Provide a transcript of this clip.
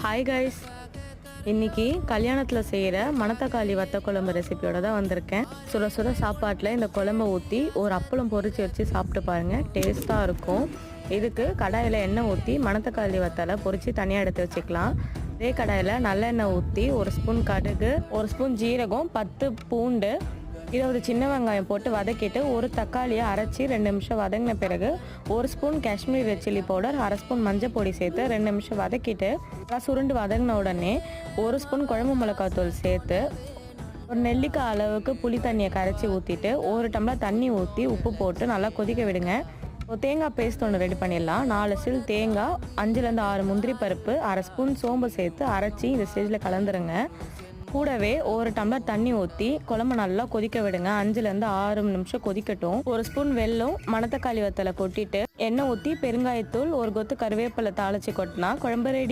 Hi guys, இன்னைக்கு கல்யாணத்தில் செய்கிற மணத்தக்காளி வத்த குழம்பு ரெசிபியோட தான் வந்திருக்கேன். சுட சுட சாப்பாட்டில் இந்த குழம்பை ஊற்றி ஒரு அப்பளம் பொரிச்சு வச்சு சாப்பிட்டு பாருங்கள், டேஸ்ட்டாக இருக்கும். இதுக்கு கடாயில் எண்ணெய் ஊற்றி மணத்தக்காளி வத்தலை பொரித்து தனியாக எடுத்து வச்சுக்கலாம். அதே கடாயில் நல்லெண்ணெய் ஊற்றி ஒரு ஸ்பூன் கடுகு, ஒரு ஸ்பூன் ஜீரகம், 10 பூண்டு, 20 சின்ன வெங்காயம் போட்டு வதக்கிட்டு ஒரு தக்காளியை அரைச்சி 2 நிமிஷம் வதங்கின பிறகு ஒரு spoon Kashmir red chilli powder, அரை ஸ்பூன் மஞ்சள் பொடி சேர்த்து 2 நிமிஷம் வதக்கிட்டு சுருண்டு வதங்கின உடனே ஒரு ஸ்பூன் குழம்பு மிளகாத்தூள் சேர்த்து ஒரு நெல்லிக்காய் அளவுக்கு புளி தண்ணியை கரைச்சி ஊற்றிட்டு 1 டம்ளர் தண்ணி ஊற்றி உப்பு போட்டு நல்லா கொதிக்க விடுங்க. தேங்காய் பேஸ்ட் ஒன்று ரெடி பண்ணிடலாம். 4 சில் தேங்காய், 5லேருந்து 6 முந்திரி பருப்பு, அரை ஸ்பூன் சோம்பு சேர்த்து அரைச்சி இந்த ஸ்டேஜில் கலந்துருங்க. கூடவே 1 டம்ளர் தண்ணி ஊற்றி குழம்பு நல்லா கொதிக்க விடுங்க. 5லேருந்து 6 நிமிஷம் கொதிக்கட்டும். 1 ஸ்பூன் வெல்லம், மணத்தக்காளி வத்தலை கொட்டிட்டு எண்ணெய் ஊற்றி பெருங்காயத்தூள், ஒரு கொத்து கருவேப்பிலை தாளிச்சு கொட்டினா குழம்பு ரெடி.